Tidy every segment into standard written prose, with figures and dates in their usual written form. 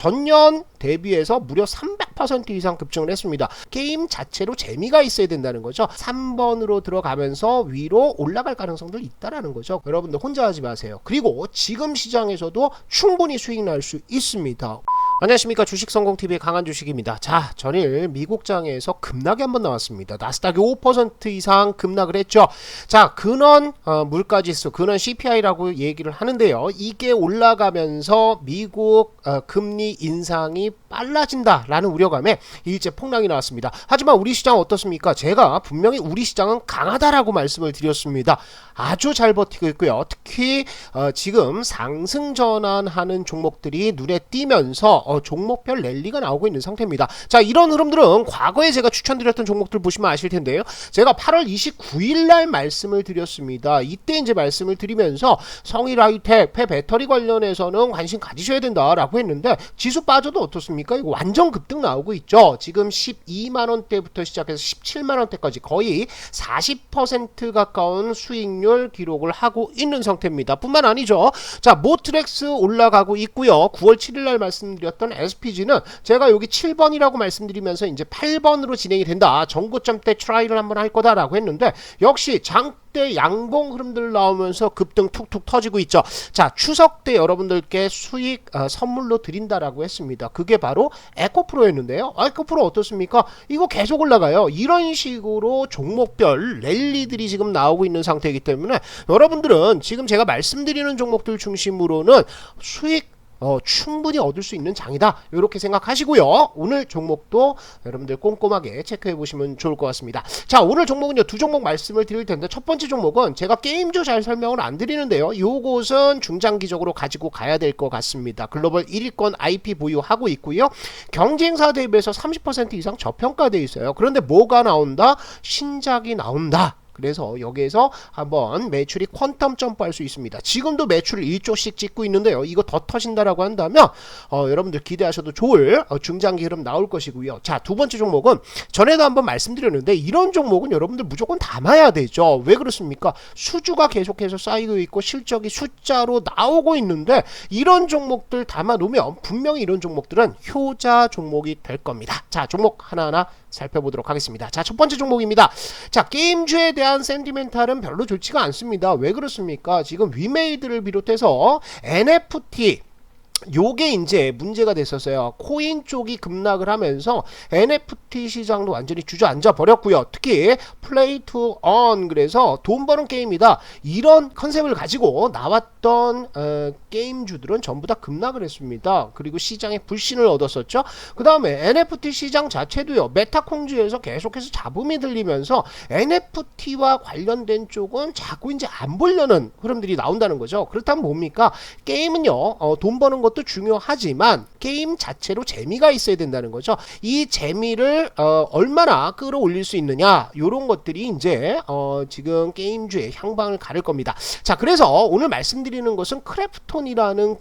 전년 대비해서 무려 300% 이상 급증을 했습니다. 게임 자체로 재미가 있어야 된다는 거죠. 3번으로 들어가면서 위로 올라갈 가능성도 있다라는 거죠. 여러분들 혼자 하지 마세요. 그리고 지금 시장에서도 충분히 수익 날 수 있습니다. 안녕하십니까, 주식성공TV의 강한주식입니다. 자, 전일 미국장에서 급락이 한번 나왔습니다. 나스닥이 5% 이상 급락을 했죠. 자, 근원 물가지수, 근원 CPI라고 얘기를 하는데요. 이게 올라가면서 미국 금리 인상이 빨라진다라는 우려감에 일제 폭락이 나왔습니다. 하지만 우리 시장 어떻습니까? 제가 분명히 우리 시장은 강하다라고 말씀을 드렸습니다. 아주 잘 버티고 있고요. 특히 지금 상승 전환하는 종목들이 눈에 띄면서 종목별 랠리가 나오고 있는 상태입니다. 자, 이런 흐름들은 과거에 제가 추천드렸던 종목들 보시면 아실 텐데요. 제가 8월 29일 날 말씀을 드렸습니다. 이때 이제 말씀을 드리면서 성일 하이텍, 배터리 관련해서는 관심 가지셔야 된다라고 했는데 지수 빠져도 어떻습니까? 이거 완전 급등 나오고 있죠. 지금 12만원대부터 시작해서 17만원대까지 거의 40% 가까운 수익률 기록을 하고 있는 상태입니다. 뿐만 아니죠. 자, 모트렉스 올라가고 있고요. 9월 7일 날 말씀드렸던 SPG는 제가 여기 7번이라고 말씀드리면서 이제 8번으로 진행이 된다. 정고점 때 트라이를 한번 할 거다라고 했는데 역시 장대 양봉 흐름들 나오면서 급등 툭툭 터지고 있죠. 자, 추석 때 여러분들께 수익 선물로 드린다라고 했습니다. 그게 바로 에코프로였는데요. 에코프로 어떻습니까? 이거 계속 올라가요. 이런 식으로 종목별 랠리들이 지금 나오고 있는 상태이기 때문에 여러분들은 지금 제가 말씀드리는 종목들 중심으로는 수익 충분히 얻을 수 있는 장이다, 이렇게 생각하시고요. 오늘 종목도 여러분들 꼼꼼하게 체크해 보시면 좋을 것 같습니다. 자, 오늘 종목은요, 두 종목 말씀을 드릴 텐데 첫 번째 종목은 제가 게임주 잘 설명을 안 드리는데요. 요것은 중장기적으로 가지고 가야 될 것 같습니다. 글로벌 1위권 IP 보유하고 있고요. 경쟁사 대비해서 30% 이상 저평가되어 있어요. 그런데 뭐가 나온다? 신작이 나온다. 그래서 여기에서 한번 매출이 퀀텀 점프할 수 있습니다. 지금도 매출을 1조씩 찍고 있는데요. 이거 더 터진다라고 한다면 여러분들 기대하셔도 좋을 중장기 흐름 나올 것이고요. 자, 두 번째 종목은 전에도 한번 말씀드렸는데 이런 종목은 여러분들 무조건 담아야 되죠. 왜 그렇습니까? 수주가 계속해서 쌓이고 있고 실적이 숫자로 나오고 있는데 이런 종목들 담아 놓으면 분명히 이런 종목들은 효자 종목이 될 겁니다. 자, 종목 하나하나 살펴보도록 하겠습니다. 자, 첫 번째 종목입니다. 자, 게임주에 대한 센티멘탈은 별로 좋지가 않습니다. 왜 그렇습니까? 지금 위메이드를 비롯해서 NFT 요게 이제 문제가 됐었어요. 코인 쪽이 급락을 하면서 NFT 시장도 완전히 주저앉아 버렸고요. 특히 플레이 투 언, 그래서 돈 버는 게임이다, 이런 컨셉을 가지고 나왔던 게임주들은 전부 다 급락을 했습니다. 그리고 시장에 불신을 얻었었죠. 그 다음에 NFT 시장 자체도요, 메타콩주에서 계속해서 잡음이 들리면서 NFT와 관련된 쪽은 자꾸 이제 안 보려는 흐름들이 나온다는 거죠. 그렇다면 뭡니까? 게임은요, 돈 버는 것도 중요하지만 게임 자체로 재미가 있어야 된다는 거죠. 이 재미를 얼마나 끌어올릴 수 있느냐, 요런 것들이 이제 지금 게임주의 향방을 가를 겁니다. 자, 그래서 오늘 말씀드리는 것은 크래프톤이라는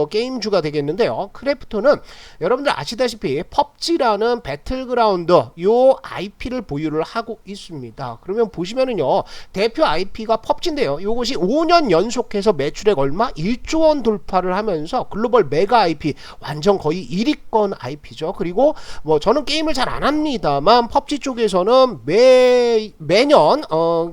게임주가 되겠는데요. 크래프톤은 여러분들 아시다시피 펍지라는 배틀그라운드 요 IP를 보유를 하고 있습니다. 그러면 보시면은요, 대표 IP가 펍지인데요. 요것이 5년 연속해서 매출액 얼마? 1조 원 돌파를 하면서 글로벌 메가 IP, 완전 거의 1위권 IP죠. 그리고 뭐 저는 게임을 잘 안 합니다만 펍지 쪽에서는 매년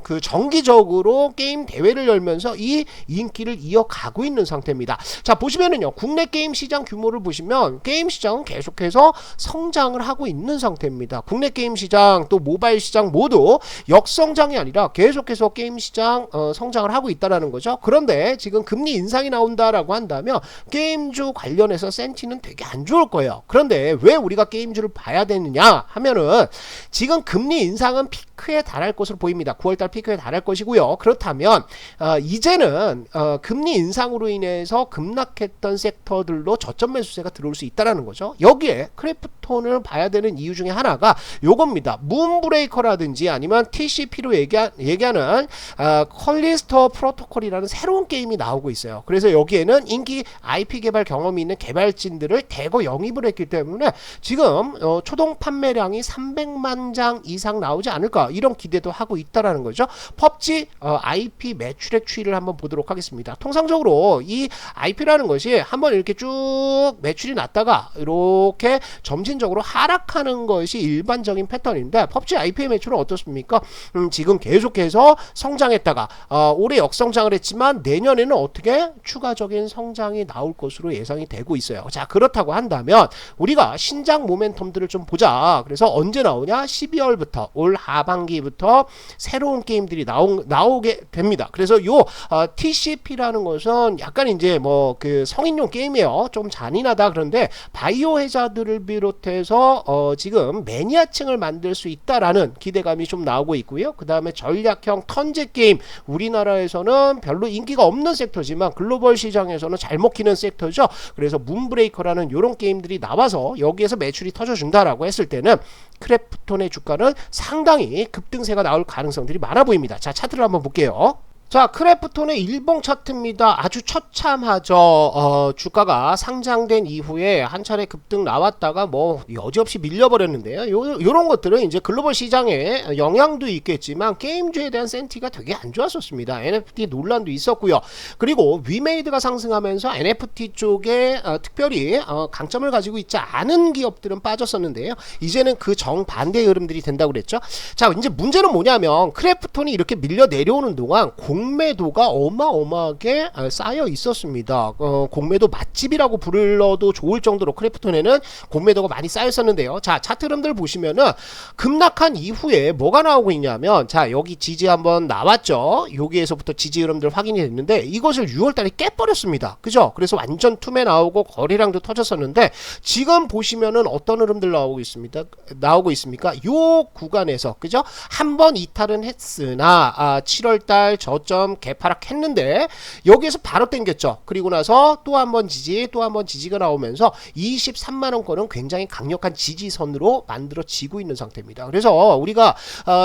그 정기적으로 게임 대회를 열면서 이 인기를 이어가고 있는 상태입니다. 자, 보시면은요, 국내 게임 시장 규모를 보시면 게임 시장은 계속해서 성장을 하고 있는 상태입니다. 국내 게임 시장 또 모바일 시장 모두 역성장이 아니라 계속해서 게임 시장 성장을 하고 있다라는 거죠. 그런데 지금 금리 인상이 나온다라고 한다면 게임주 관련해서 센티는 되게 안 좋을 거예요. 그런데 왜 우리가 게임주를 봐야 되느냐 하면은 지금 금리 인상은 피크에 달할 것으로 보입니다. 9월달 피크에 달할 것이고요. 그렇다면 이제는 금리 인상으로 인해서 급락했던 섹터들로 저점 매수세가 들어올 수 있다라는 거죠. 여기에 크래프톤을 봐야 되는 이유 중에 하나가 요겁니다. 문브레이커라든지 아니면 TCP로 얘기하는 컬리스터 프로토콜이라는 새로운 게임이 나오고 있어요. 그래서 여기에는 인기 IP IP 개발 경험이 있는 개발진들을 대거 영입을 했기 때문에 지금 초동 판매량이 300만 장 이상 나오지 않을까 이런 기대도 하고 있다라는 거죠. 펍지 IP 매출액 추이를 한번 보도록 하겠습니다. 통상적으로 이 IP라는 것이 한번 이렇게 쭉 매출이 났다가 이렇게 점진적으로 하락하는 것이 일반적인 패턴인데 펍지 IP의 매출은 어떻습니까? 지금 계속해서 성장했다가 올해 역성장을 했지만 내년에는 어떻게 추가적인 성장이 나올 것으로 예상이 되고 있어요. 자, 그렇다고 한다면 우리가 신작 모멘텀들을 좀 보자. 그래서 언제 나오냐? 12월부터 올 하반기부터 새로운 게임들이 나오게 됩니다. 그래서 요 TCP라는 것은 약간 이제 뭐 그 성인용 게임이에요. 좀 잔인하다. 그런데 바이오 해자드를 비롯해서 지금 매니아층을 만들 수 있다라는 기대감이 좀 나오고 있고요. 그 다음에 전략형 턴제 게임, 우리나라에서는 별로 인기가 없는 섹터지만 글로벌 시장에서는 잘 먹히는 섹터죠. 그래서 문브레이커라는 이런 게임들이 나와서 여기에서 매출이 터져준다라고 했을 때는 크래프톤의 주가는 상당히 급등세가 나올 가능성들이 많아 보입니다. 자, 차트를 한번 볼게요. 자, 크래프톤의 일봉 차트입니다. 아주 처참하죠. 주가가 상장된 이후에 한 차례 급등 나왔다가 뭐 여지없이 밀려버렸는데요. 요런 것들은 이제 글로벌 시장에 영향도 있겠지만 게임주에 대한 센티가 되게 안 좋았었습니다. NFT 논란도 있었고요. 그리고 위메이드가 상승하면서 NFT 쪽에 특별히 강점을 가지고 있지 않은 기업들은 빠졌었는데요. 이제는 그 정반대의 흐름들이 된다고 그랬죠. 자, 이제 문제는 뭐냐면 크래프톤이 이렇게 밀려 내려오는 동안 공매도가 어마어마하게 쌓여 있었습니다. 공매도 맛집이라고 불러도 좋을 정도로 크래프톤에는 공매도가 많이 쌓여 있었는데요. 자, 차트 흐름들 보시면은 급락한 이후에 뭐가 나오고 있냐면, 자, 여기 지지 한번 나왔죠. 여기에서부터 지지 흐름들 확인이 됐는데 이것을 6월달에 깨버렸습니다. 그죠? 그래서 완전 투매 나오고 거래량도 터졌었는데 지금 보시면은 어떤 흐름들 나오고 있습니까? 요 구간에서, 그죠? 한번 이탈은 했으나 7월달 저점 개파락했는데 여기에서 바로 땡겼죠. 그리고 나서 또 한 번 지지가 나오면서 23만원권은 굉장히 강력한 지지선으로 만들어지고 있는 상태입니다. 그래서 우리가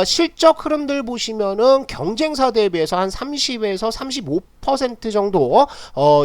실적 흐름들 보시면은 경쟁사 대비해서 한 30에서 35% 정도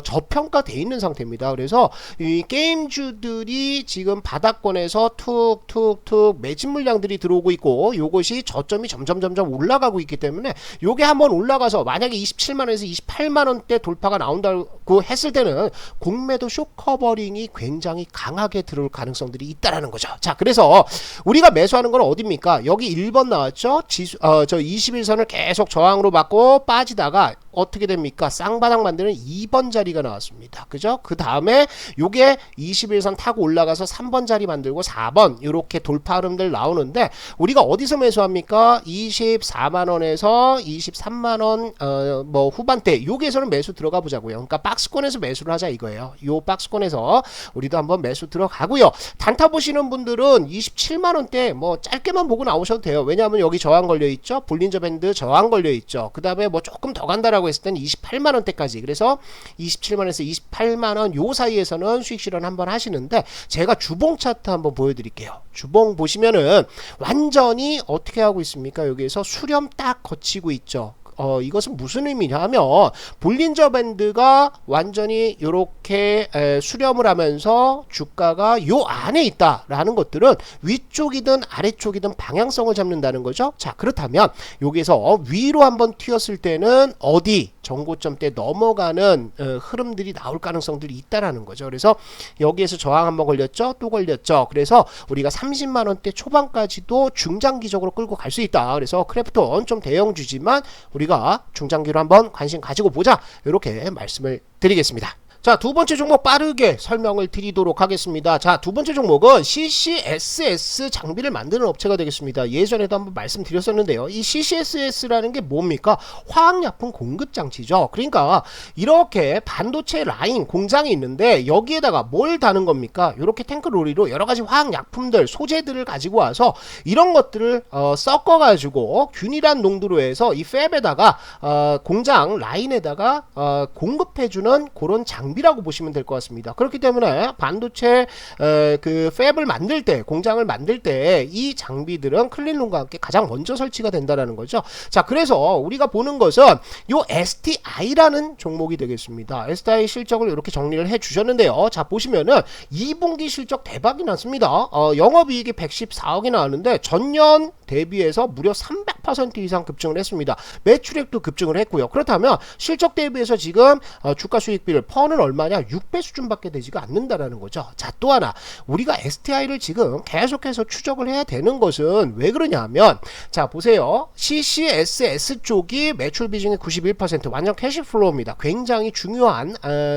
저평가되어 있는 상태입니다. 그래서 이 게임주들이 지금 바닥권에서 툭툭툭 매집 물량들이 들어오고 있고 요것이 저점이 점점 올라가고 있기 때문에 요게 한번 올라가서 만약에 27만원에서 28만원대 돌파가 나온다고 했을 때는 공매도 쇼커버링이 굉장히 강하게 들어올 가능성들이 있다라는 거죠. 자, 그래서 우리가 매수하는 건 어디입니까? 여기 1번 나왔죠? 저 21선을 계속 저항으로 받고 빠지다가 어떻게 됩니까? 쌍바닥 만드는 2번 자리가 나왔습니다. 그죠? 그 다음에 요게 21선 타고 올라가서 3번 자리 만들고 4번 이렇게 돌파 흐름들 나오는데 우리가 어디서 매수합니까? 24만원에서 23만원 뭐 후반대 여기에서는 매수 들어가 보자고요. 그러니까 박스권에서 매수를 하자 이거예요. 요 박스권에서 우리도 한번 매수 들어가고요. 단타 보시는 분들은 27만원대 뭐 짧게만 보고 나오셔도 돼요. 왜냐하면 여기 저항 걸려있죠. 볼린저 밴드 저항 걸려있죠. 그 다음에 뭐 조금 더 간다라고 했을 때는 28만원대까지, 그래서 27만원에서 28만원 요 사이에서는 수익 실현 한번 하시는데 제가 주봉 차트 한번 보여드릴게요. 주봉 보시면은 완전히 어떻게 하고 있습니까? 여기에서 수렴 딱 거치고 있죠. 이것은 무슨 의미냐 하면 볼린저 밴드가 완전히 이렇게 수렴을 하면서 주가가 요 안에 있다라는 것들은 위쪽이든 아래쪽이든 방향성을 잡는다는 거죠. 자, 그렇다면 여기서 위로 한번 튀었을 때는 어디 정고점대 넘어가는 흐름들이 나올 가능성들이 있다라는 거죠. 그래서 여기에서 저항 한번 걸렸죠. 또 걸렸죠. 그래서 우리가 30만원대 초반까지도 중장기적으로 끌고 갈 수 있다. 그래서 크래프톤 좀 대형주지만 우리가 중장기로 한번 관심 가지고 보자, 이렇게 말씀을 드리겠습니다. 자, 두 번째 종목 빠르게 설명을 드리도록 하겠습니다. 자, 두 번째 종목은 CCSS 장비를 만드는 업체가 되겠습니다. 예전에도 한번 말씀드렸었는데요. 이 CCSS라는 게 뭡니까? 화학약품 공급 장치죠. 그러니까 이렇게 반도체 라인 공장이 있는데 여기에다가 뭘 다는 겁니까? 이렇게 탱크로리로 여러가지 화학약품들, 소재들을 가지고 와서 이런 것들을 섞어가지고 균일한 농도로 해서 이 팹에다가 공장 라인에다가 공급해주는 그런 장비 장비라고 보시면 될 것 같습니다. 그렇기 때문에 반도체 그 팹을 만들 때, 공장을 만들 때 이 장비들은 클린룸과 함께 가장 먼저 설치가 된다는 거죠. 자, 그래서 우리가 보는 것은 요 STI라는 종목이 되겠습니다. STI 실적을 이렇게 정리를 해 주셨는데요. 자, 보시면은 2분기 실적 대박이 났습니다. 영업이익이 114억이 나왔는데 전년 대비해서 무려 300% 이상 급증을 했습니다. 매출액도 급증을 했고요. 그렇다면 실적 대비해서 지금 주가 수익비를 퍼는 얼마냐? 6배 수준밖에 되지가 않는다라는 거죠. 자, 또 하나 우리가 STI를 지금 계속해서 추적을 해야 되는 것은 왜 그러냐 하면, 자 보세요. CCSS 쪽이 매출 비중이 91%, 완전 캐시플로우입니다. 굉장히 중요한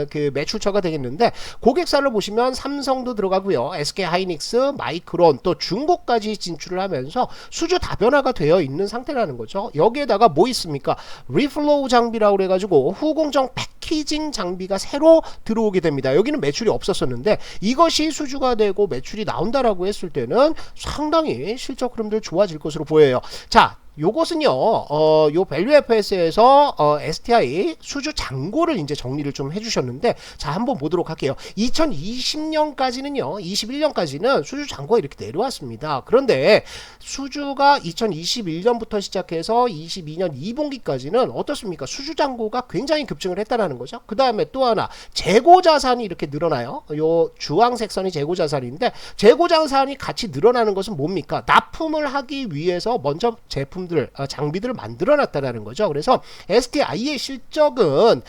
그 매출처가 되겠는데, 고객사를 보시면 삼성도 들어가고요, SK하이닉스, 마이크론, 또 중국까지 진출을 하면서 수주 다변화가 되어 있는 상태라는 거죠. 여기에다가 뭐 있습니까? 리플로우 장비라고 그래가지고 후공정 패키징 장비가 새로 들어오게 됩니다. 여기는 매출이 없었었는데 이것이 수주가 되고 매출이 나온다라고 했을 때는 상당히 실적 흐름들 좋아질 것으로 보여요. 자, 요것은요, 요 밸류FS에서 STI 수주 잔고를 이제 정리를 좀 해주셨는데, 자, 한번 보도록 할게요. 2020년까지는요, 21년까지는 수주 잔고가 이렇게 내려왔습니다. 그런데 수주가 2021년부터 시작해서 22년 2분기까지는 어떻습니까? 수주 잔고가 굉장히 급증을 했다라는 거죠. 그 다음에 또 하나, 재고 자산이 이렇게 늘어나요. 요 주황색 선이 재고 자산인데, 재고 자산이 같이 늘어나는 것은 뭡니까? 납품을 하기 위해서 먼저 제품 장비들을 만들어 놨다라는 거죠. 그래서 STI의 실적은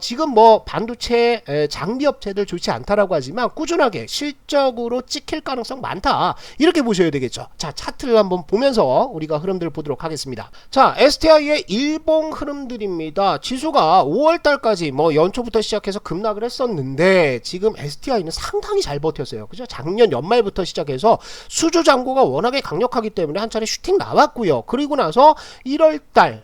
지금 뭐 반도체 장비 업체들 좋지 않다라고 하지만 꾸준하게 실적으로 찍힐 가능성 많다, 이렇게 보셔야 되겠죠. 자, 차트를 한번 보면서 우리가 흐름들을 보도록 하겠습니다. 자, STI의 일봉 흐름들입니다. 지수가 5월달까지 뭐 연초부터 시작해서 급락을 했었는데 지금 STI는 상당히 잘 버텼어요. 그죠? 작년 연말부터 시작해서 수주 잔고가 워낙에 강력하기 때문에 한 차례 슈팅 나왔고요. 그리고 나서 1월달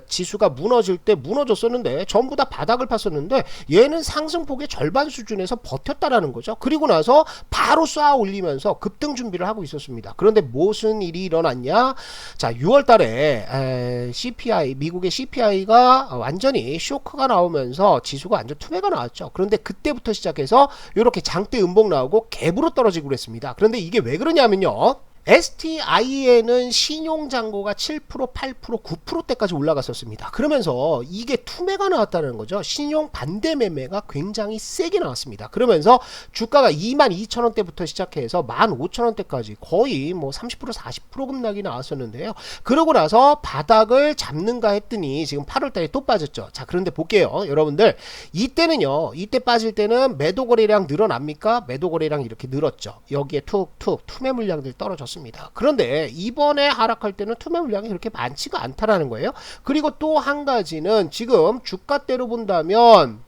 지수가 무너질 때 무너졌었는데 전부 다 바닥을 팠었는데 얘는 상승폭의 절반 수준에서 버텼다라는 거죠. 그리고 나서 바로 쏘아 올리면서 급등 준비를 하고 있었습니다. 그런데 무슨 일이 일어났냐? 자, 6월달에 CPI, 미국의 CPI가 완전히 쇼크가 나오면서 지수가 완전 투매가 나왔죠. 그런데 그때부터 시작해서 이렇게 장대 음봉 나오고 갭으로 떨어지고 그랬습니다. 그런데 이게 왜 그러냐면요, STI에는 신용잔고가 7%, 8%, 9%대까지 올라갔었습니다. 그러면서 이게 투매가 나왔다는 거죠. 신용 반대 매매가 굉장히 세게 나왔습니다. 그러면서 주가가 22,000원대부터 시작해서 15,000원대까지 거의 뭐 30%, 40% 급락이 나왔었는데요. 그러고 나서 바닥을 잡는가 했더니 지금 8월달에 또 빠졌죠. 자, 그런데 볼게요. 여러분들, 이때는요, 이때 빠질 때는 매도 거래량 늘어납니까? 매도 거래량 이렇게 늘었죠. 여기에 툭툭 투매 물량들이 떨어졌습니다. 그런데 이번에 하락할 때는 투매 물량이 그렇게 많지가 않다라는 거예요. 그리고 또 한 가지는 지금 주가대로 본다면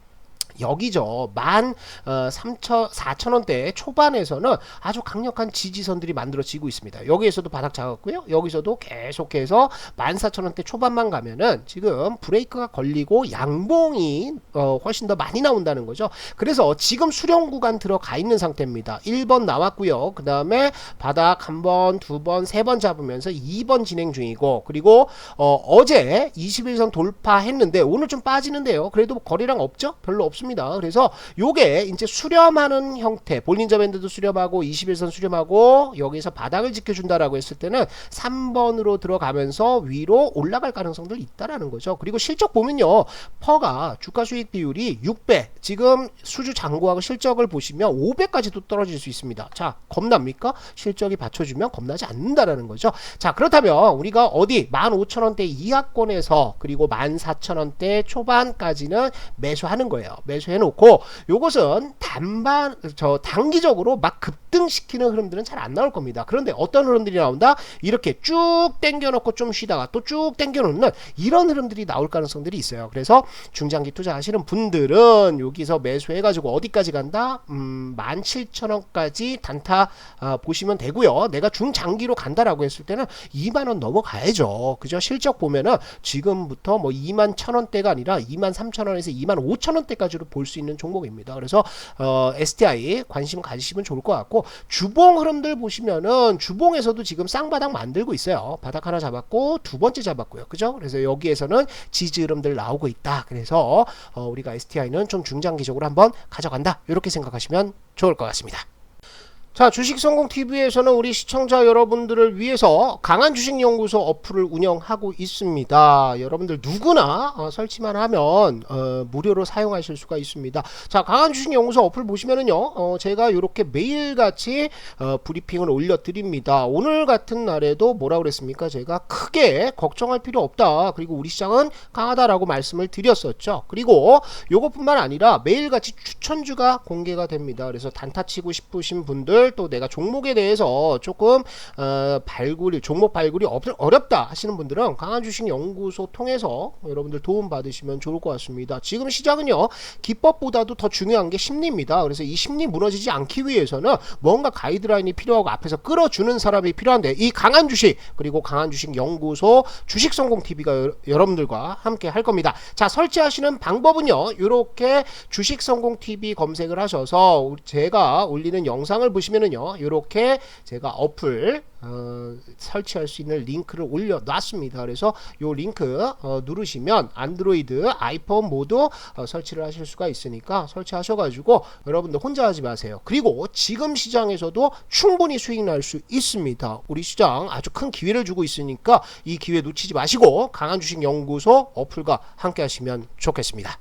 여기죠. 13,400원대 초반에서는 아주 강력한 지지선들이 만들어지고 있습니다. 여기에서도 바닥 잡았고요. 여기서도 계속해서 14,000원대 초반만 가면은 지금 브레이크가 걸리고 양봉이 훨씬 더 많이 나온다는 거죠. 그래서 지금 수렴 구간 들어가 있는 상태입니다. 1번 나왔고요. 그 다음에 바닥 한 번, 두 번, 세 번 잡으면서 2번 진행 중이고, 그리고 어제 21선 돌파했는데 오늘 좀 빠지는데요. 그래도 거래량 없죠? 별로 없습니다. 그래서 요게 이제 수렴하는 형태, 볼린저 밴드도 수렴하고 21선 수렴하고 여기서 바닥을 지켜준다라고 했을 때는 3번으로 들어가면서 위로 올라갈 가능성도 있다라는 거죠. 그리고 실적 보면요, 퍼가 주가 수익 비율이 6배, 지금 수주 잔고하고 실적을 보시면 5배까지도 떨어질 수 있습니다. 자, 겁납니까? 실적이 받쳐주면 겁나지 않는다라는 거죠. 자, 그렇다면 우리가 어디 15,000원대 이하권에서 그리고 14,000원대 초반까지는 매수하는 거예요. 매수해놓고 요것은 단기적으로 막 급등시키는 흐름들은 잘 안 나올 겁니다. 그런데 어떤 흐름들이 나온다? 이렇게 쭉 당겨놓고 좀 쉬다가 또 쭉 당겨놓는 이런 흐름들이 나올 가능성들이 있어요. 그래서 중장기 투자하시는 분들은 여기서 매수해가지고 어디까지 간다? 17,000원까지 단타 보시면 되고요. 내가 중장기로 간다라고 했을 때는 2만원 넘어가야죠. 그죠? 실적 보면은 지금부터 뭐 21,000원대가 아니라 23,000원에서 25,000원대까지로 볼 수 있는 종목입니다. 그래서 STI 관심 가지시면 좋을 것 같고, 되고, 주봉 흐름들 보시면은 주봉에서도 지금 쌍바닥 만들고 있어요. 바닥 하나 잡았고 두 번째 잡았고요. 그죠? 그래서 여기에서는 지지 흐름들 나오고 있다. 그래서 우리가 STI는 좀 중장기적으로 한번 가져간다. 이렇게 생각하시면 좋을 것 같습니다. 자, 주식성공TV에서는 우리 시청자 여러분들을 위해서 강한주식연구소 어플을 운영하고 있습니다. 여러분들 누구나 설치만 하면 무료로 사용하실 수가 있습니다. 자, 강한주식연구소 어플 보시면은요, 제가 이렇게 매일같이 브리핑을 올려드립니다. 오늘 같은 날에도 뭐라 그랬습니까? 제가 크게 걱정할 필요 없다. 그리고 우리 시장은 강하다라고 말씀을 드렸었죠. 그리고 요것뿐만 아니라 매일같이 추천주가 공개가 됩니다. 그래서 단타 치고 싶으신 분들, 또 내가 종목에 대해서 조금 종목 발굴이 어렵다 하시는 분들은 강한주식연구소 통해서 여러분들 도움 받으시면 좋을 것 같습니다. 지금 시장은요, 기법보다도 더 중요한 게 심리입니다. 그래서 이 심리 무너지지 않기 위해서는 뭔가 가이드라인이 필요하고 앞에서 끌어주는 사람이 필요한데, 이 강한주식 그리고 강한주식연구소 주식성공TV가 여러분들과 함께 할 겁니다. 자, 설치하시는 방법은요, 이렇게 주식성공TV 검색을 하셔서 제가 올리는 영상을 보시면은요, 이렇게 제가 어플 설치할 수 있는 링크를 올려놨습니다. 그래서 이 링크 누르시면 안드로이드, 아이폰 모두 설치를 하실 수가 있으니까 설치하셔가지고 여러분들 혼자 하지 마세요. 그리고 지금 시장에서도 충분히 수익 날 수 있습니다. 우리 시장 아주 큰 기회를 주고 있으니까 이 기회 놓치지 마시고 강한주식연구소 어플과 함께 하시면 좋겠습니다.